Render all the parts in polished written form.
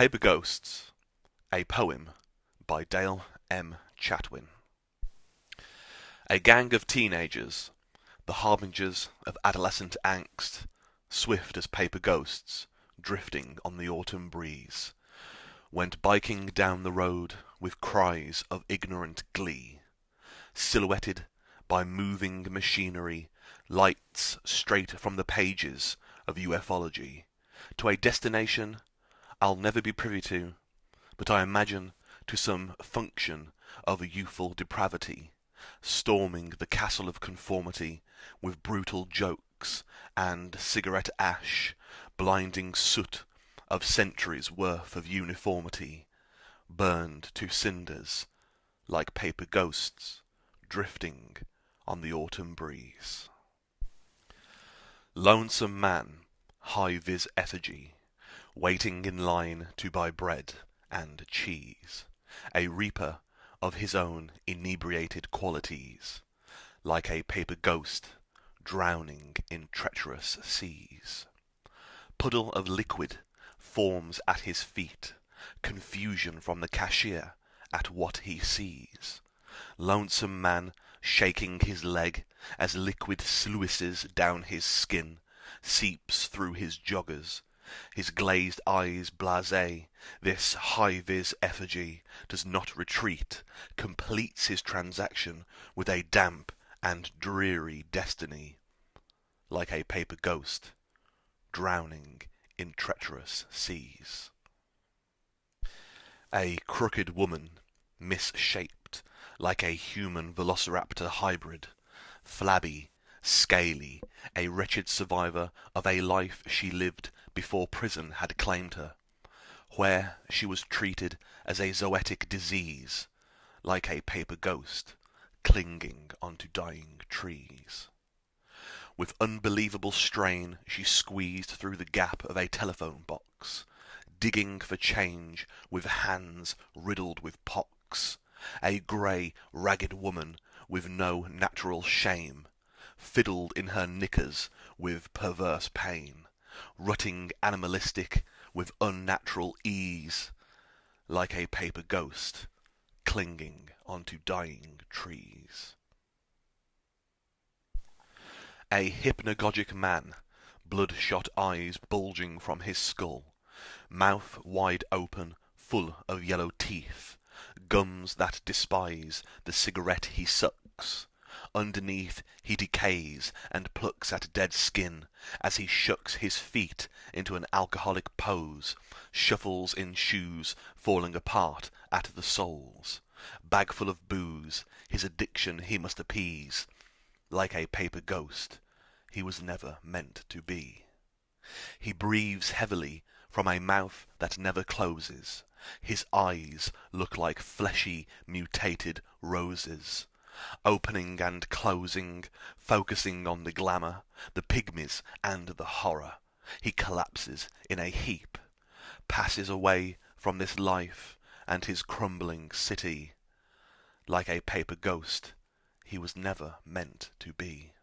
Paper Ghosts, a poem by Dale M. Chatwin. A gang of teenagers, the harbingers of adolescent angst, swift as paper ghosts, drifting on the autumn breeze, went biking down the road with cries of ignorant glee, silhouetted by moving machinery, lights straight from the pages of ufology, to a destination I'll never be privy to, but I imagine to some function of youthful depravity, storming the castle of conformity with brutal jokes and cigarette ash, blinding soot of centuries' worth of uniformity, burned to cinders like paper ghosts drifting on the autumn breeze. Lonesome man, high-vis effigy, waiting in line to buy bread and cheese, a reaper of his own inebriated qualities, like a paper ghost drowning in treacherous seas. Puddle of liquid forms at his feet, confusion from the cashier at what he sees. Lonesome man shaking his leg as liquid sluices down his skin, seeps through his joggers, his glazed eyes blasé. This high-vis effigy does not retreat, completes his transaction with a damp and dreary destiny, like a paper ghost drowning in treacherous seas. A crooked woman, misshaped, like a human velociraptor hybrid, flabby, scaly, a wretched survivor of a life she lived before prison had claimed her, where she was treated as a zoetic disease, like a paper ghost clinging onto dying trees. With unbelievable strain she squeezed through the gap of a telephone box, digging for change with hands riddled with pox, a grey, ragged woman with no natural shame, fiddled in her knickers with perverse pain, rutting animalistic with unnatural ease, like a paper ghost clinging onto dying trees. A hypnagogic man, bloodshot eyes bulging from his skull, mouth wide open, full of yellow teeth, gums that despise the cigarette he sucks. Underneath he decays and plucks at dead skin as he shucks his feet into an alcoholic pose, shuffles in shoes falling apart at the soles. Bag full of booze, his addiction he must appease, like a paper ghost he was never meant to be. He breathes heavily from a mouth that never closes. His eyes look like fleshy, mutated roses, opening and closing, focusing on the glamour, the pygmies and the horror. He collapses in a heap, passes away from this life and his crumbling city, like a paper ghost he was never meant to be.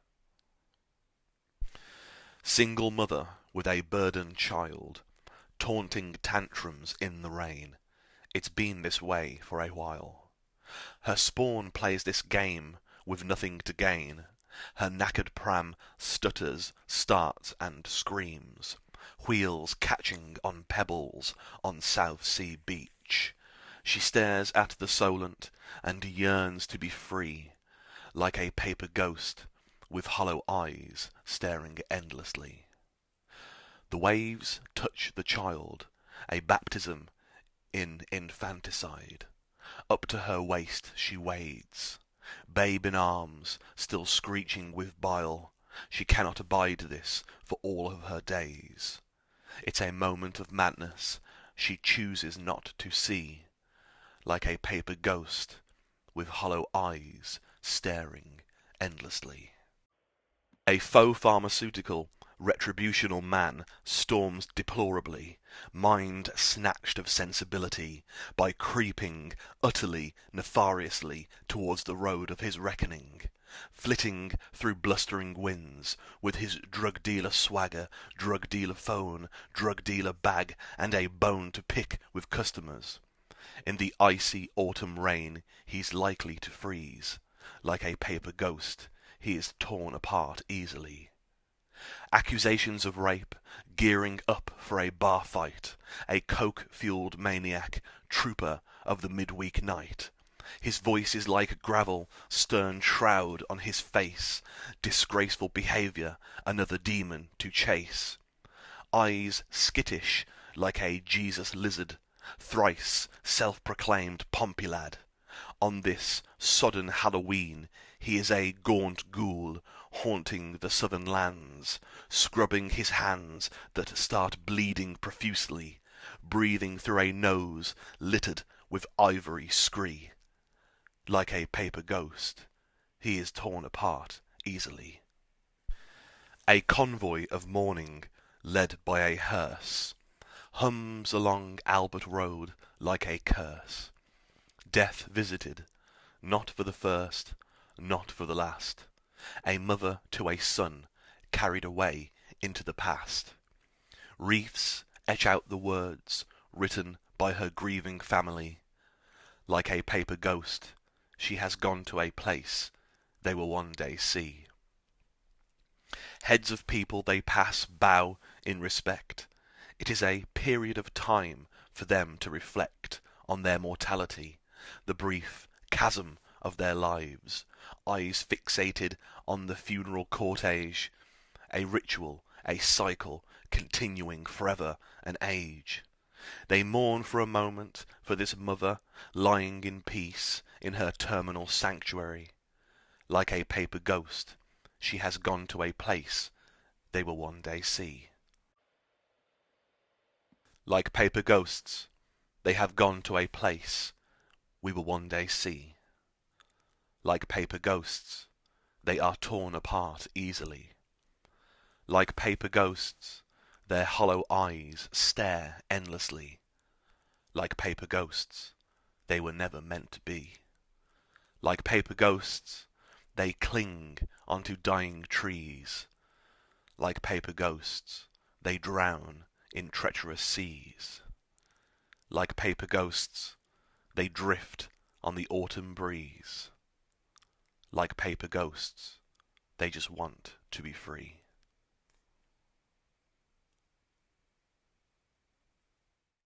Single mother with a burdened child, taunting tantrums in the rain. It's been this way for a while. Her spawn plays this game with nothing to gain. Her knackered pram stutters, starts and screams, wheels catching on pebbles on South Sea beach. She stares at the Solent and yearns to be free, like a paper ghost with hollow eyes staring endlessly. The waves touch the child, a baptism in infanticide. Up to her waist she wades, babe in arms, still screeching with bile. She cannot abide this for all of her days. It's a moment of madness she chooses not to see, like a paper ghost with hollow eyes staring endlessly. A faux pharmaceutical retributional man storms deplorably, mind snatched of sensibility, by creeping utterly nefariously towards the road of his reckoning. flitting through blustering winds, with his drug dealer swagger, drug dealer phone, drug dealer bag, and a bone to pick with customers. In the icy autumn rain, he's likely to freeze. Like a paper ghost, he is torn apart easily. Accusations of rape, gearing up for a bar fight, a coke-fueled maniac, trooper of the midweek night. His voice is like gravel, stern shroud on his face, disgraceful behaviour, another demon to chase. Eyes skittish like a Jesus lizard, thrice self-proclaimed Pompey lad. On this sodden Halloween he is a gaunt ghoul, haunting the southern lands, scrubbing his hands that start bleeding profusely, breathing through a nose littered with ivory scree. Like a paper ghost, he is torn apart easily. A convoy of mourning, led by a hearse, hums along Albert Road like a curse. Death visited, not for the first, not for the last. A mother to a son, carried away into the past. Wreaths etch out the words written by her grieving family. Like a paper ghost, she has gone to a place they will one day see. Heads of people they pass bow in respect. It is a period of time for them to reflect on their mortality, the brief chasm of their lives, eyes fixated on the funeral cortege, a ritual, a cycle, continuing forever an age. They mourn for a moment for this mother lying in peace in her terminal sanctuary. Like a paper ghost, she has gone to a place they will one day see. Like paper ghosts, they have gone to a place we will one day see. Like paper ghosts, they are torn apart easily. Like paper ghosts, their hollow eyes stare endlessly. Like paper ghosts, they were never meant to be. Like paper ghosts, they cling onto dying trees. Like paper ghosts, they drown in treacherous seas. Like paper ghosts, they drift on the autumn breeze. Like paper ghosts, they just want to be free.